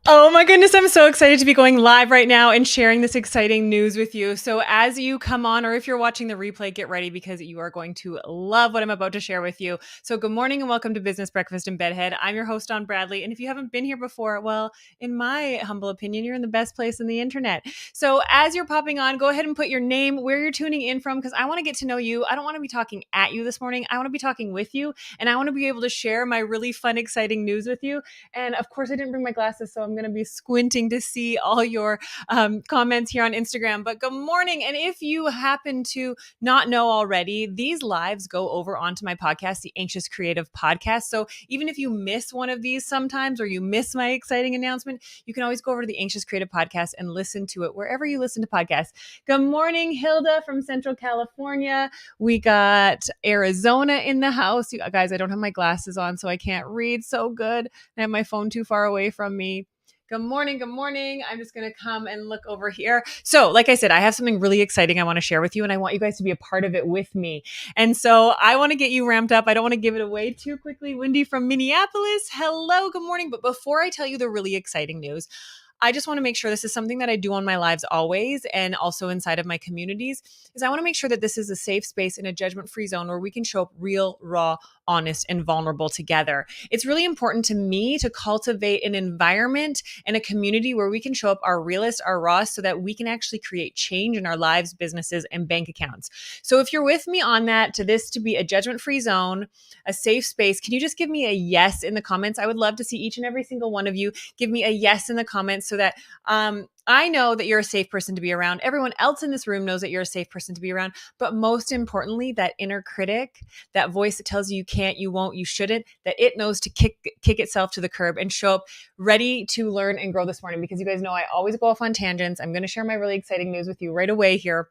Oh my goodness, I'm so excited to be going live right now and sharing this exciting news with you. So, as you come on, or if you're watching the replay, get ready because you are going to love what I'm about to share with you. So, good morning and welcome to Business Breakfast in Bedhead. I'm your host, Dawn Bradley. And if you haven't been here before, well, in my humble opinion, you're in the best place in the internet. So, as you're popping on, go ahead and put your name, where you're tuning in from, because I want to get to know you. I don't want to be talking at you this morning. I want to be talking with you, and I want to be able to share my really fun, exciting news with you. And of course, I didn't bring my glasses, so I'm going to be squinting to see all your comments here on Instagram. But good morning. And if you happen to not know already, these lives go over onto my podcast, the Anxious Creative Podcast. So even if you miss one of these sometimes, or you miss my exciting announcement, you can always go over to the Anxious Creative Podcast and listen to it wherever you listen to podcasts. Good morning, Hilda from Central California. We got Arizona in the house. You guys, I don't have my glasses on, so I can't read so good. I have my phone too far away from me. Good morning. Good morning. I'm just going to come and look over here. So, like I said, I have something really exciting I want to share with you, and I want you guys to be a part of it with me. And so I want to get you ramped up. I don't want to give it away too quickly. Wendy from Minneapolis. Hello. Good morning. But before I tell you the really exciting news, I just want to make sure this is something that I do on my lives always, and also inside of my communities, is I want to make sure that this is a safe space and a judgment-free zone where we can show up real, raw, honest, and vulnerable together. It's really important to me to cultivate an environment and a community where we can show up our realest, our rawest, so that we can actually create change in our lives, businesses, and bank accounts. So if you're with me on that, to this to be a judgment-free zone, a safe space, can you just give me a yes in the comments? I would love to see each and every single one of you give me a yes in the comments, so that I know that you're a safe person to be around. Everyone else in this room knows that you're a safe person to be around. But most importantly, that inner critic, that voice that tells you can't, you won't, you shouldn't, that it knows to kick itself to the curb and show up ready to learn and grow this morning. Because you guys know I always go off on tangents. I'm going to share my really exciting news with you right away here.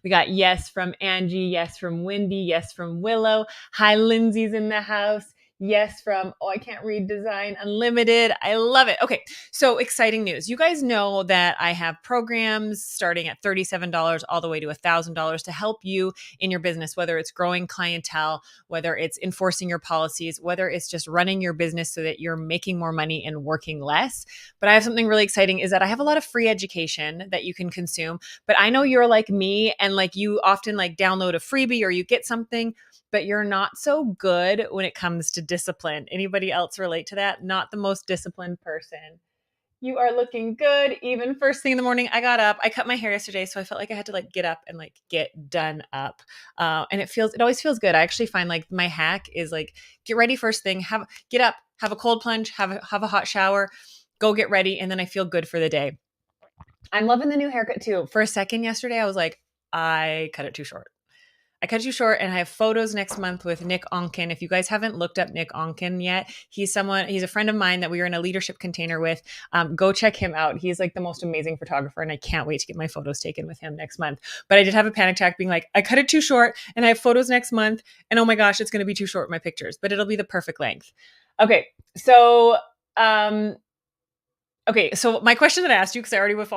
We got yes from Angie, yes from Wendy, yes from Willow. Hi, Lindsay's in the house. Yes from, I can't read, Design Unlimited. I love it. Okay, so exciting news. You guys know that I have programs starting at $37 all the way to $1,000 to help you in your business, whether it's growing clientele, whether it's enforcing your policies, whether it's just running your business so that you're making more money and working less. But I have something really exciting, is that I have a lot of free education that you can consume. But I know you're like me, and like you often like download a freebie or you get something, but you're not so good when it comes to discipline. Anybody else relate to that? Not the most disciplined person. You are looking good. Even first thing in the morning, I got up. I cut my hair yesterday, so I felt like I had to like get up and like get done up. And it always feels good. I actually find like my hack is like get ready first thing, get up, have a cold plunge, have a hot shower, go get ready, and then I feel good for the day. I'm loving the new haircut too. For a second yesterday, I was like, I cut it too short. And I have photos next month with Nick Onken. If you guys haven't looked up Nick Onken yet, he's a friend of mine that we were in a leadership container with. Go check him out. He's like the most amazing photographer, and I can't wait to get my photos taken with him next month. But I did have a panic attack being like, I cut it too short and I have photos next month, and oh my gosh, it's going to be too short, my pictures, but it'll be the perfect length. Okay. So, my question that I asked you, because I already went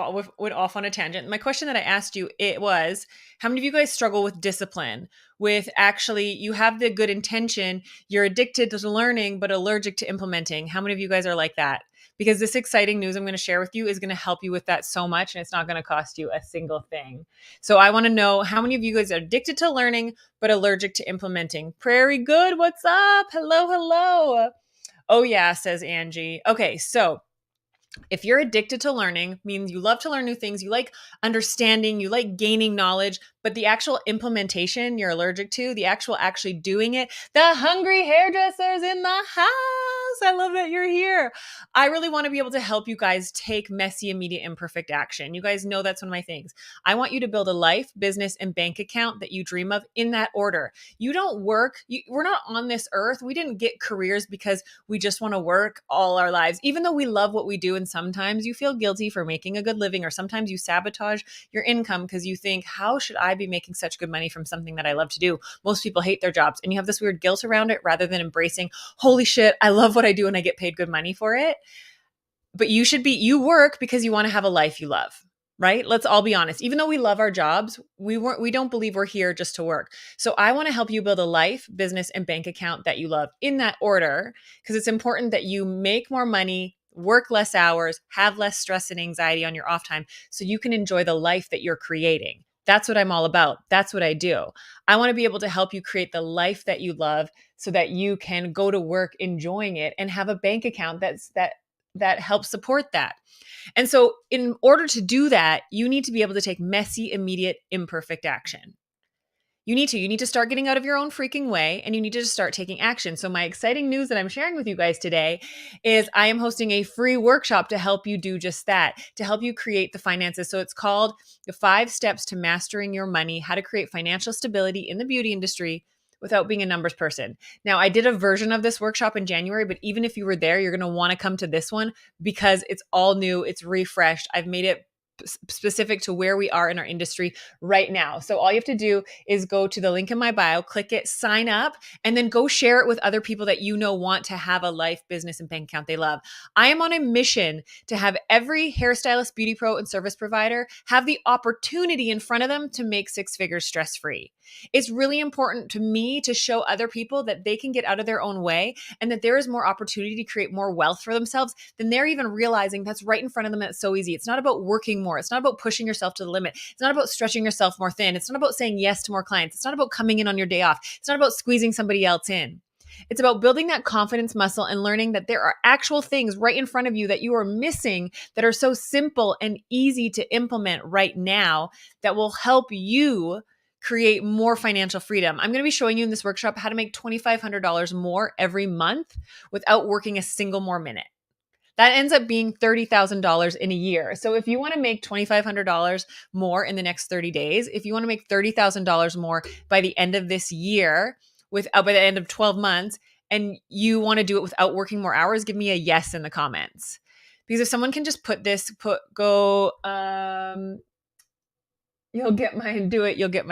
off on a tangent. My question that I asked you, it was, how many of you guys struggle with discipline? With actually, you have the good intention, you're addicted to learning, but allergic to implementing. How many of you guys are like that? Because this exciting news I'm going to share with you is going to help you with that so much, and it's not going to cost you a single thing. So I want to know how many of you guys are addicted to learning, but allergic to implementing. Prairie Good, what's up? Hello, hello. Oh yeah, says Angie. Okay, so if you're addicted to learning, means you love to learn new things, you like understanding, you like gaining knowledge, but the actual implementation you're allergic to, the actually doing it. The hungry hairdressers in the house. I love that you're here. I really want to be able to help you guys take messy, immediate, imperfect action. You guys know that's one of my things. I want you to build a life, business, and bank account that you dream of in that order. You don't work. We're not on this earth. We didn't get careers because we just want to work all our lives, even though we love what we do. And sometimes you feel guilty for making a good living, or sometimes you sabotage your income because you think, how should I be making such good money from something that I love to do? Most people hate their jobs, and you have this weird guilt around it rather than embracing, holy shit, I love what I do and I get paid good money for it. But you work because you want to have a life you love, right? Let's all be honest. Even though we love our jobs, we don't believe we're here just to work. So I want to help you build a life, business, and bank account that you love in that order, because it's important that you make more money work less hours, have less stress and anxiety on your off time so you can enjoy the life that you're creating. That's what I'm all about. That's what I do. I want to be able to help you create the life that you love so that you can go to work enjoying it and have a bank account that helps support that. And so in order to do that, you need to be able to take messy, immediate, imperfect action. You need to start getting out of your own freaking way, and you need to just start taking action. So my exciting news that I'm sharing with you guys today is I am hosting a free workshop to help you do just that, to help you create the finances. So it's called the 5 Steps to Mastering Your Money, How to Create Financial Stability in the Beauty Industry without being a numbers person. Now, I did a version of this workshop in January, but even if you were there, you're going to want to come to this one because it's all new, it's refreshed. I've made it specific to where we are in our industry right now. So all you have to do is go to the link in my bio, click it, sign up, and then go share it with other people that you know want to have a life, business, and bank account they love. I am on a mission to have every hairstylist, beauty pro, and service provider have the opportunity in front of them to make 6 figures stress-free. It's really important to me to show other people that they can get out of their own way and that there is more opportunity to create more wealth for themselves than they're even realizing that's right in front of them. It's so easy. It's not about working more. It's not about pushing yourself to the limit. It's not about stretching yourself more thin. It's not about saying yes to more clients. It's not about coming in on your day off. It's not about squeezing somebody else in. It's about building that confidence muscle and learning that there are actual things right in front of you that you are missing that are so simple and easy to implement right now that will help you create more financial freedom. I'm going to be showing you in this workshop how to make $2,500 more every month without working a single more minute. That ends up being $30,000 in a year. So if you want to make $2,500 more in the next 30 days, if you want to make $30,000 more by the end of this year, by the end of 12 months, and you want to do it without working more hours, give me a yes in the comments. Because if someone can just you'll get my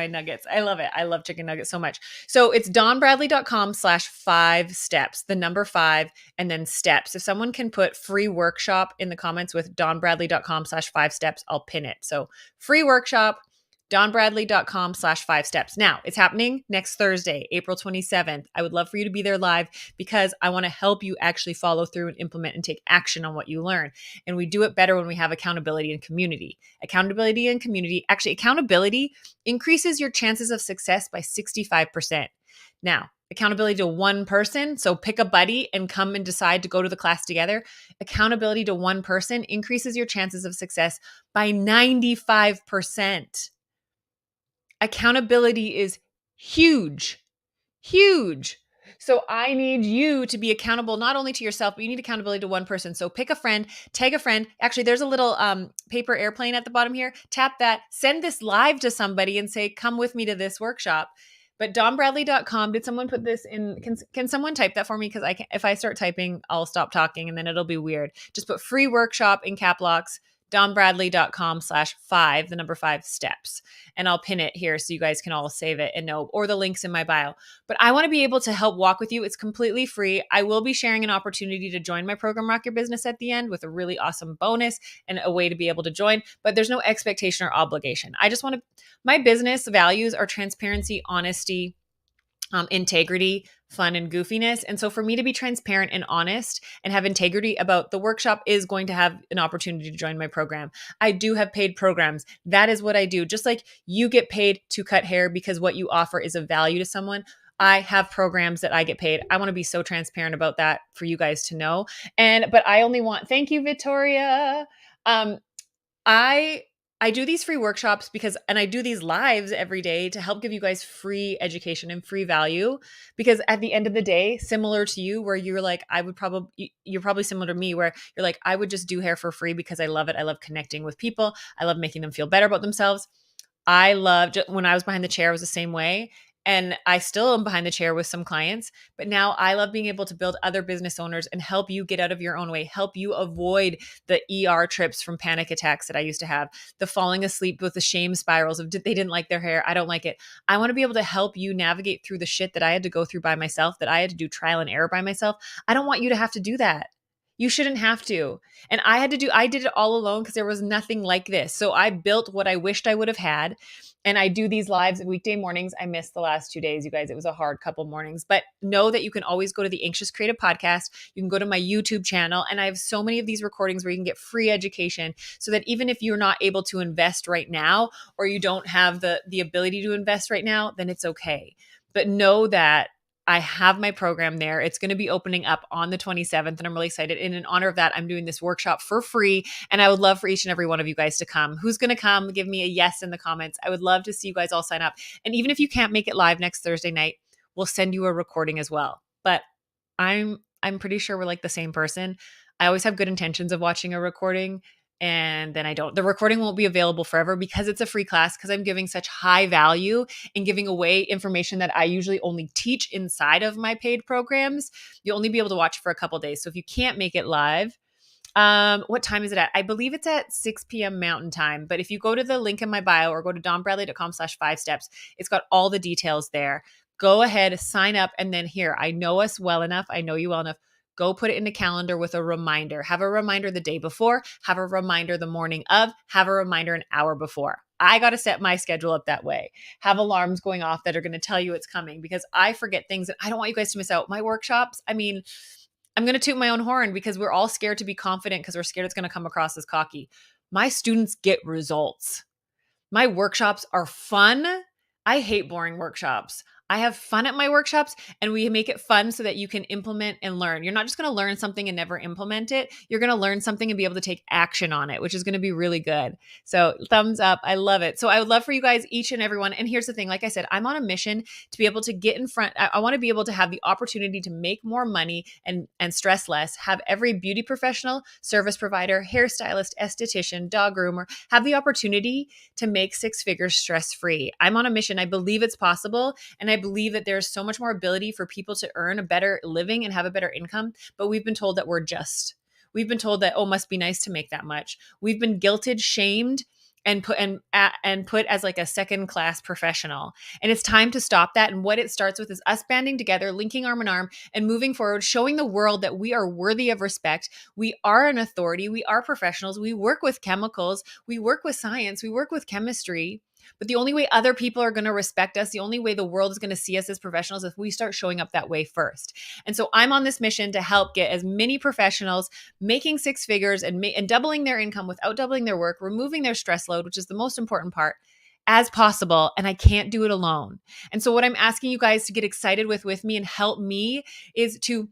nuggets. I love it. I love chicken nuggets so much. So it's donbradley.com/5 steps, the number 5, and then steps. If someone can put free workshop in the comments with donbradley.com/5 steps, I'll pin it. So free workshop, donbradley.com/5 steps. Now, it's happening next Thursday, April 27th. I would love for you to be there live because I want to help you actually follow through and implement and take action on what you learn. And we do it better when we have accountability and community. Accountability increases your chances of success by 65%. Now, accountability to one person, so pick a buddy and come and decide to go to the class together. Accountability to one person increases your chances of success by 95%. Accountability is huge, huge. So I need you to be accountable not only to yourself, but you need accountability to one person. So pick a friend, tag a friend. Actually, there's a little paper airplane at the bottom here. Tap that, send this live to somebody and say, come with me to this workshop. But donbradley.com, did someone put this in? Can someone type that for me? Because if I start typing, I'll stop talking and then it'll be weird. Just put free workshop in cap locks, donbradley.com/5, the number 5 steps. And I'll pin it here so you guys can all save it and know, or the links in my bio. But I want to be able to help walk with you. It's completely free. I will be sharing an opportunity to join my program, Rock Your Business, at the end with a really awesome bonus and a way to be able to join, but there's no expectation or obligation. My business values are transparency, honesty, integrity, fun, and goofiness. And so for me to be transparent and honest and have integrity about the workshop is going to have an opportunity to join my program. I do have paid programs. That is what I do. Just like you get paid to cut hair because what you offer is of value to someone, I have programs that I get paid. I want to be so transparent about that for you guys to know. But I only want, thank you, Victoria. I do these free workshops and I do these lives every day to help give you guys free education and free value. Because at the end of the day, similar to you, where you're like, you're probably similar to me, where you're like, I would just do hair for free because I love it. I love connecting with people. I love making them feel better about themselves. I loved when I was behind the chair, I was the same way. And I still am behind the chair with some clients, but now I love being able to build other business owners and help you get out of your own way, help you avoid the ER trips from panic attacks that I used to have, the falling asleep with the shame spirals of they didn't like their hair, I don't like it. I want to be able to help you navigate through the shit that I had to go through by myself, that I had to do trial and error by myself. I don't want you to have to do that. You shouldn't have to. And I did it all alone because there was nothing like this. So I built what I wished I would have had. And I do these lives weekday mornings. I missed the last 2 days, you guys. It was a hard couple mornings, but know that you can always go to the Anxious Creative Podcast. You can go to my YouTube channel, and I have so many of these recordings where you can get free education so that even if you're not able to invest right now, or you don't have the ability to invest right now, then it's okay. But know that I have my program there. It's going to be opening up on the 27th, and I'm really excited. And in honor of that, I'm doing this workshop for free, and I would love for each and every one of you guys to come. Who's going to come? Give me a yes in the comments. I would love to see you guys all sign up. And even if you can't make it live next Thursday night, we'll send you a recording as well. But I'm pretty sure we're like the same person. I always have good intentions of watching a recording, and then I don't. The recording won't be available forever because it's a free class, because I'm giving such high value and giving away information that I usually only teach inside of my paid programs. You'll only be able to watch for a couple days. So if you can't make it live, what time is it at? I believe it's at 6 p.m. Mountain Time. But if you go to the link in my bio or go to donbradley.com/5steps, it's got all the details there. Go ahead, sign up, and then here, I know us well enough. I know you well enough. Go put it in a calendar with a reminder. Have a reminder the day before, have a reminder the morning of, have a reminder an hour before. I got to set my schedule up that way. Have alarms going off that are going to tell you it's coming, because I forget things and I don't want you guys to miss out. My workshops, I mean, I'm going to toot my own horn because we're all scared to be confident because we're scared it's going to come across as cocky. My students get results. My workshops are fun. I hate boring workshops. I have fun at my workshops, and we make it fun so that you can implement and learn. You're not just going to learn something and never implement it. You're going to learn something and be able to take action on it, which is going to be really good. So thumbs up. I love it. So I would love for you guys, each and everyone. And here's the thing. Like I said, I'm on a mission to be able to get in front. I want to be able to have the opportunity to make more money and stress less, have every beauty professional, service provider, hairstylist, esthetician, dog groomer have the opportunity to make six figures stress-free. I'm on a mission. I believe it's possible. And I believe that there's so much more ability for people to earn a better living and have a better income. But we've been told that we've been told that, oh, must be nice to make that much. We've been guilted, shamed, and put as like a second class professional. And it's time to stop that. And what it starts with is us banding together, linking arm in arm, and moving forward, showing the world that we are worthy of respect. We are an authority. We are professionals. We work with chemicals. We work with science. We work with chemistry. But the only way other people are going to respect us, the only way the world is going to see us as professionals, is if we start showing up that way first. And so I'm on this mission to help get as many professionals making six figures and doubling their income without doubling their work, removing their stress load, which is the most important part, as possible. And I can't do it alone. And so what I'm asking you guys to get excited with me and help me is to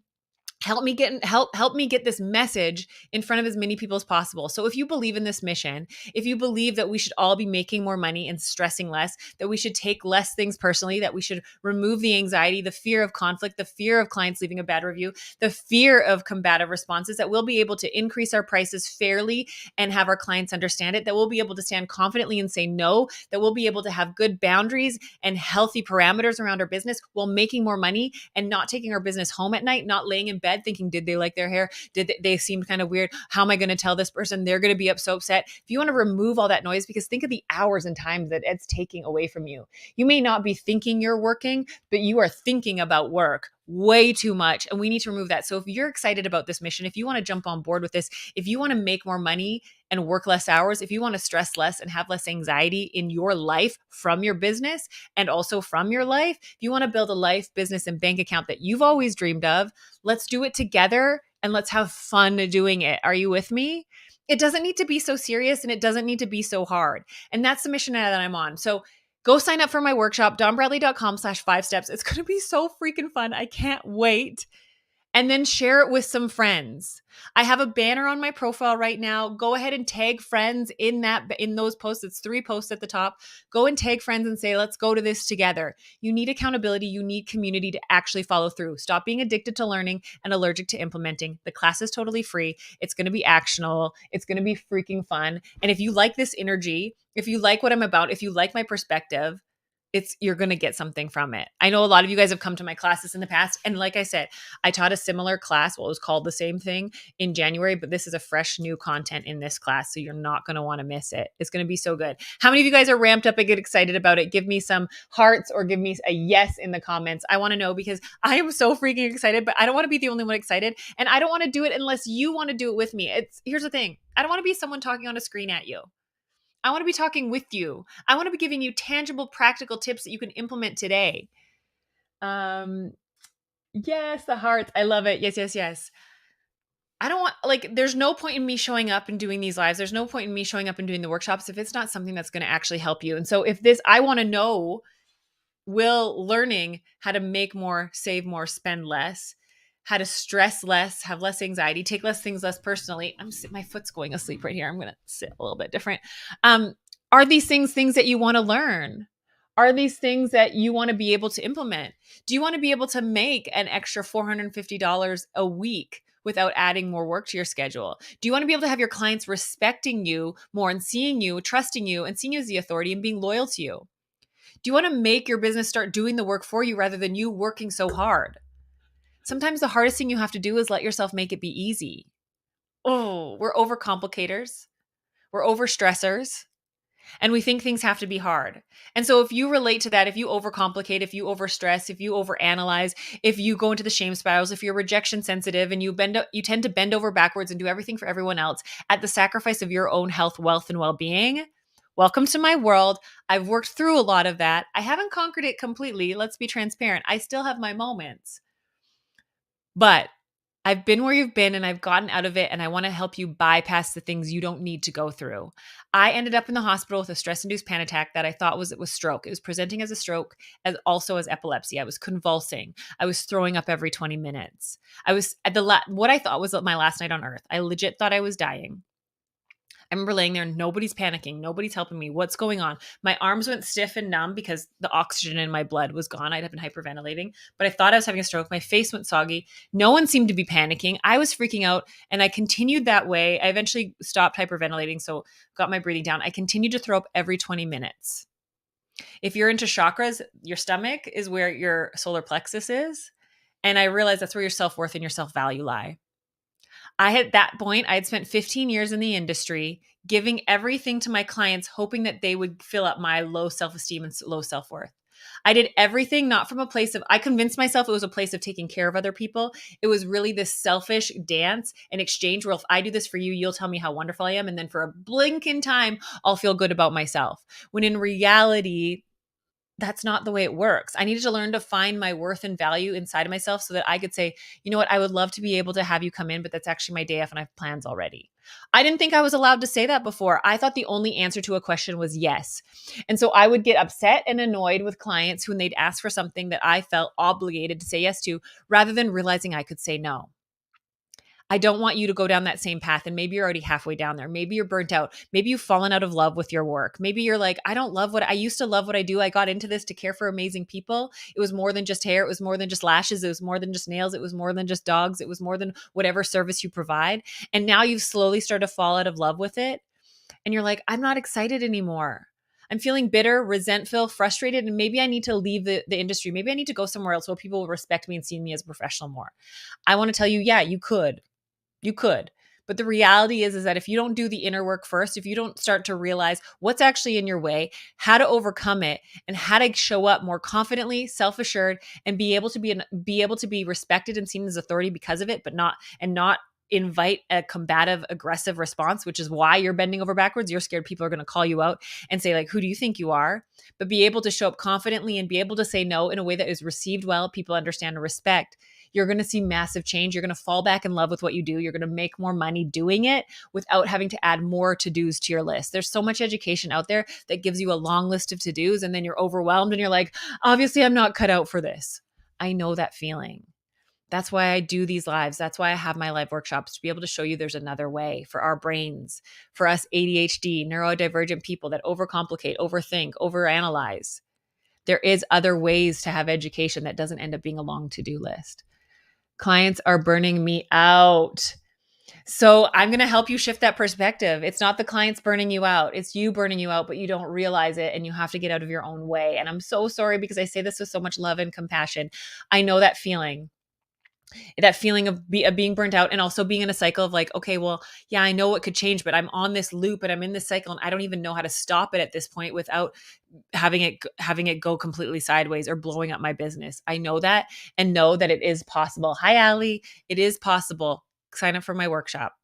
help me get this message in front of as many people as possible. So if you believe in this mission, if you believe that we should all be making more money and stressing less, that we should take less things personally, that we should remove the anxiety, the fear of conflict, the fear of clients leaving a bad review, the fear of combative responses, that we'll be able to increase our prices fairly and have our clients understand it, that we'll be able to stand confidently and say no, that we'll be able to have good boundaries and healthy parameters around our business while making more money and not taking our business home at night, not laying in bed thinking, did they like their hair? Did they seem kind of weird? How am I going to tell this person? They're going to be so upset. If you want to remove all that noise, because think of the hours and time that it's taking away from you. You may not be thinking you're working, but you are thinking about work way too much. And we need to remove that. So if you're excited about this mission, if you want to jump on board with this, if you want to make more money and work less hours, if you want to stress less and have less anxiety in your life from your business and also from your life, if you want to build a life, business, and bank account that you've always dreamed of, let's do it together and let's have fun doing it. Are you with me? It doesn't need to be so serious and it doesn't need to be so hard. And that's the mission that I'm on. So go sign up for my workshop, donbradley.com/5steps. It's going to be so freaking fun. I can't wait. And then share it with some friends. I have a banner on my profile right now. Go ahead and tag friends in those posts. It's 3 posts at the top. Go and tag friends and say, let's go to this together. You need accountability. You need community to actually follow through. Stop being addicted to learning and allergic to implementing. The class is totally free. It's going to be actionable. It's going to be freaking fun. And if you like this energy, if you like what I'm about, if you like my perspective, you're going to get something from it. I know a lot of you guys have come to my classes in the past. And like I said, I taught a similar class. Well, it was called the same thing in January, but this is a fresh new content in this class. So you're not going to want to miss it. It's going to be so good. How many of you guys are ramped up and get excited about it? Give me some hearts or give me a yes in the comments. I want to know because I am so freaking excited, but I don't want to be the only one excited. And I don't want to do it unless you want to do it with me. Here's the thing. I don't want to be someone talking on a screen at you. I want to be talking with you. I want to be giving you tangible, practical tips that you can implement today. Yes, the hearts. I love it. Yes, yes, yes. I don't want, there's no point in me showing up and doing these lives. There's no point in me showing up and doing the workshops if it's not something that's going to actually help you. And so I want to know, will learning how to make more, save more, spend less, how to stress less, have less anxiety, take less things less personally. My foot's going asleep right here. I'm going to sit a little bit different. Are these things that you want to learn? Are these things that you want to be able to implement? Do you want to be able to make an extra $450 a week without adding more work to your schedule? Do you want to be able to have your clients respecting you more and seeing you, trusting you, and seeing you as the authority and being loyal to you? Do you want to make your business start doing the work for you rather than you working so hard? Sometimes the hardest thing you have to do is let yourself make it be easy. Oh, we're overcomplicators. We're overstressors. And we think things have to be hard. And so if you relate to that, if you overcomplicate, if you overstress, if you overanalyze, if you go into the shame spirals, if you're rejection sensitive and you tend to bend over backwards and do everything for everyone else at the sacrifice of your own health, wealth, and well-being, welcome to my world. I've worked through a lot of that. I haven't conquered it completely. Let's be transparent. I still have my moments. But I've been where you've been and I've gotten out of it, and I want to help you bypass the things you don't need to go through. I ended up in the hospital with a stress-induced panic attack that I thought was stroke. It was presenting as a stroke, as also as epilepsy. I was convulsing. I was throwing up every 20 minutes. I was at what I thought was my last night on earth. I legit thought I was dying. I remember laying there and nobody's panicking. Nobody's helping me. What's going on? My arms went stiff and numb because the oxygen in my blood was gone. I'd have been hyperventilating, but I thought I was having a stroke. My face went soggy. No one seemed to be panicking. I was freaking out and I continued that way. I eventually stopped hyperventilating, so got my breathing down. I continued to throw up every 20 minutes. If you're into chakras, your stomach is where your solar plexus is. And I realized that's where your self-worth and your self-value lie. At that point, I had spent 15 years in the industry, giving everything to my clients, hoping that they would fill up my low self-esteem and low self-worth. I did everything not from a place of, I convinced myself it was a place of taking care of other people. It was really this selfish dance and exchange where if I do this for you, you'll tell me how wonderful I am. And then for a blink in time, I'll feel good about myself. When in reality, that's not the way it works. I needed to learn to find my worth and value inside of myself so that I could say, you know what, I would love to be able to have you come in, but that's actually my day off and I have plans already. I didn't think I was allowed to say that before. I thought the only answer to a question was yes. And so I would get upset and annoyed with clients when they'd ask for something that I felt obligated to say yes to, rather than realizing I could say no. I don't want you to go down that same path. And maybe you're already halfway down there. Maybe you're burnt out. Maybe you've fallen out of love with your work. Maybe you're like, I used to love what I do. I got into this to care for amazing people. It was more than just hair. It was more than just lashes. It was more than just nails. It was more than just dogs. It was more than whatever service you provide. And now you've slowly started to fall out of love with it. And you're like, I'm not excited anymore. I'm feeling bitter, resentful, frustrated, and maybe I need to leave the industry. Maybe I need to go somewhere else where people will respect me and see me as a professional more. I want to tell you, yeah, you could. You could. But the reality is that if you don't do the inner work first, if you don't start to realize what's actually in your way, how to overcome it, and how to show up more confidently, self-assured, and be able to be respected and seen as authority because of it, but not invite a combative, aggressive response, which is why you're bending over backwards. You're scared people are going to call you out and say, like, who do you think you are? But be able to show up confidently and be able to say no in a way that is received well, people understand and respect. You're going to see massive change. You're going to fall back in love with what you do. You're going to make more money doing it without having to add more to-dos to your list. There's so much education out there that gives you a long list of to-dos, and then you're overwhelmed and you're like, obviously I'm not cut out for this. I know that feeling. That's why I do these lives. That's why I have my live workshops, to be able to show you there's another way for our brains, for us ADHD, neurodivergent people that overcomplicate, overthink, overanalyze. There is other ways to have education that doesn't end up being a long to-do list. Clients are burning me out. So I'm going to help you shift that perspective. It's not the clients burning you out. It's you burning you out, but you don't realize it and you have to get out of your own way. And I'm so sorry because I say this with so much love and compassion. I know that feeling of being burnt out and also being in a cycle of like, okay, well, yeah, I know it could change, but I'm on this loop and I'm in this cycle and I don't even know how to stop it at this point without having it go completely sideways or blowing up my business. I know that and know that it is possible. Hi, Allie. It is possible. Sign up for my workshop.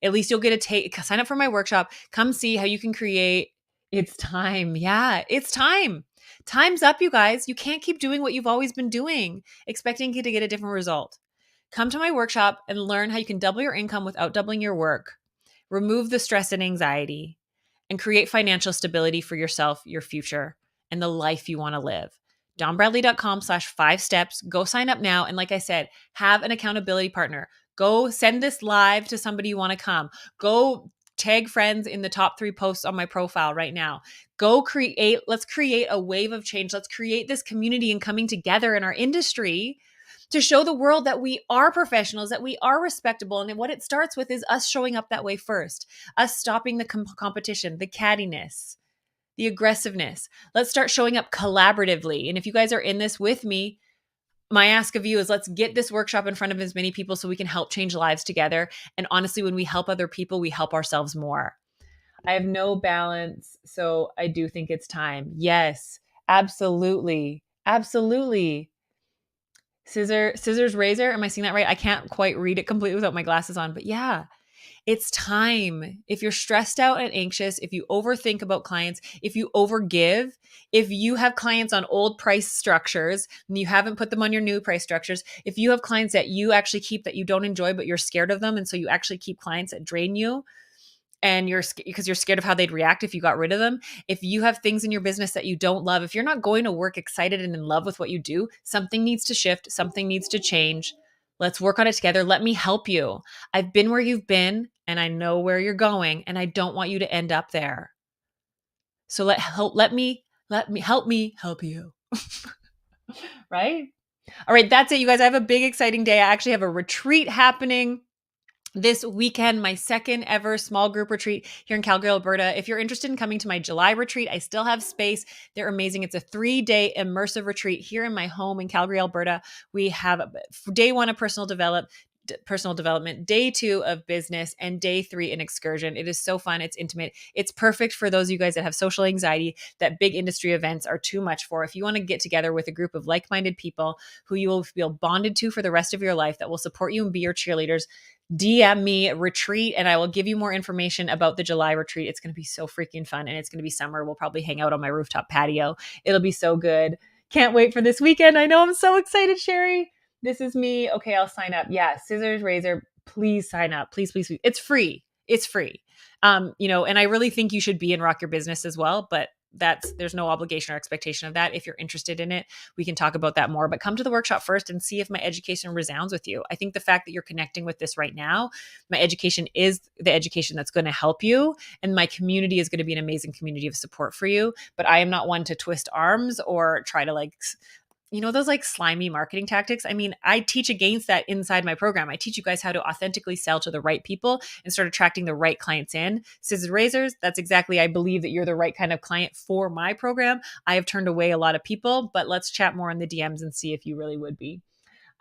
At least you'll get sign up for my workshop. Come see how you can create. It's time. Yeah, it's time. Time's up, you guys. You can't keep doing what you've always been doing, expecting to get a different result. Come to my workshop and learn how you can double your income without doubling your work, remove the stress and anxiety, and create financial stability for yourself, your future, and the life you want to live. DawnBradley.com/5 steps. Go sign up now. And like I said, have an accountability partner. Go send this live to somebody you want to come. Go tag friends in the top 3 posts on my profile right now. Let's create a wave of change. Let's create this community and coming together in our industry to show the world that we are professionals, that we are respectable. And what it starts with is us showing up that way first, us stopping the competition, the cattiness, the aggressiveness. Let's start showing up collaboratively. And if you guys are in this with me, my ask of you is let's get this workshop in front of as many people so we can help change lives together. And honestly, when we help other people, we help ourselves more. I have no balance, so I do think it's time. Yes, absolutely. Absolutely. Scissors, razor. Am I saying that right? I can't quite read it completely without my glasses on, but yeah, it's time. If you're stressed out and anxious, if you overthink about clients, if you overgive, if you have clients on old price structures and you haven't put them on your new price structures, if you have clients that you actually keep that you don't enjoy, but you're scared of them. And so you actually keep clients that drain you, and because you're scared of how they'd react if you got rid of them. If you have things in your business that you don't love, if you're not going to work excited and in love with what you do, something needs to shift, something needs to change. Let's work on it together. Let me help you. I've been where you've been and I know where you're going, and I don't want you to end up there. So let me help you. Right? All right, that's it, you guys. I have a big exciting day. I actually have a retreat happening this weekend, my second ever small group retreat here in Calgary, Alberta. If you're interested in coming to my July retreat, I still have space. They're amazing. It's a 3-day immersive retreat here in my home in Calgary, Alberta. We have day 1 of personal development, day 2 of business, and day 3 an excursion. It is so fun. It's intimate. It's perfect for those of you guys that have social anxiety, that big industry events are too much for. If you want to get together with a group of like-minded people who you will feel bonded to for the rest of your life, that will support you and be your cheerleaders, DM me retreat and I will give you more information about the July retreat. It's going to be so freaking fun, and it's going to be summer. We'll probably hang out on my rooftop patio. It'll be so good. Can't wait for this weekend. I know, I'm so excited, Sherry. This is me. Okay, I'll sign up. Yeah, scissors, razor. Please sign up. Please, please, please. It's free. It's free. And I really think you should be in Rock Your Business as well, but there's no obligation or expectation of that. If you're interested in it, we can talk about that more, but come to the workshop first and see if my education resounds with you. I think the fact that you're connecting with this right now, my education is the education that's going to help you. And my community is going to be an amazing community of support for you. But I am not one to twist arms or try to those like slimy marketing tactics. I mean, I teach against that inside my program. I teach you guys how to authentically sell to the right people and start attracting the right clients in. Scissors, razors, that's exactly, I believe that you're the right kind of client for my program. I have turned away a lot of people, but let's chat more in the DMs and see if you really would be.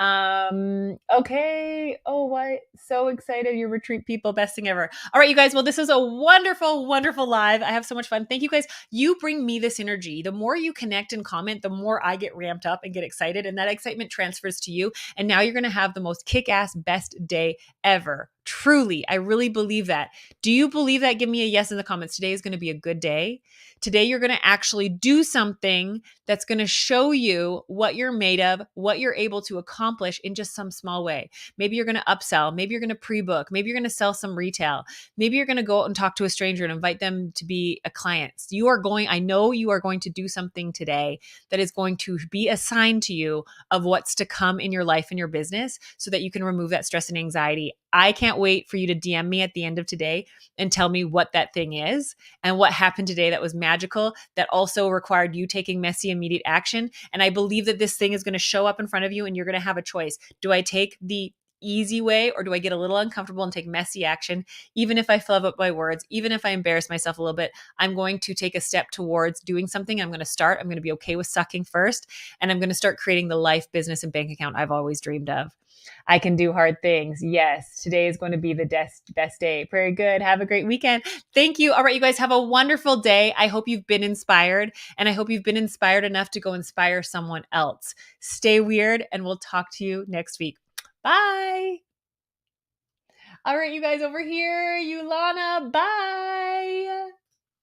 Okay. Oh, what? So excited. Your retreat people, best thing ever. All right, you guys. Well, this is a wonderful, wonderful live. I have so much fun. Thank you guys. You bring me this energy. The more you connect and comment, the more I get ramped up and get excited, and that excitement transfers to you. And now you're going to have the most kick-ass best day ever. Truly. I really believe that. Do you believe that? Give me a yes in the comments. Today is going to be a good day. Today, you're going to actually do something that's going to show you what you're made of, what you're able to accomplish in just some small way. Maybe you're going to upsell. Maybe you're going to pre-book. Maybe you're going to sell some retail. Maybe you're going to go out and talk to a stranger and invite them to be a client. I know you are going to do something today that is going to be a sign to you of what's to come in your life and your business so that you can remove that stress and anxiety. I can't wait for you to DM me at the end of today and tell me what that thing is and what happened today that was magical, that also required you taking messy, immediate action. And I believe that this thing is going to show up in front of you and you're going to have a choice. Do I take the easy way, or do I get a little uncomfortable and take messy action? Even if I fluff up my words, even if I embarrass myself a little bit, I'm going to take a step towards doing something. I'm going to be okay with sucking first, and I'm going to start creating the life, business, and bank account I've always dreamed of. I can do hard things. Yes, today is going to be the best day. Very good. Have a great weekend. Thank you. All right, you guys have a wonderful day. I hope you've been inspired, and I hope you've been inspired enough to go inspire someone else. Stay weird, and we'll talk to you next week. Bye. All right, you guys over here, Yulana, bye.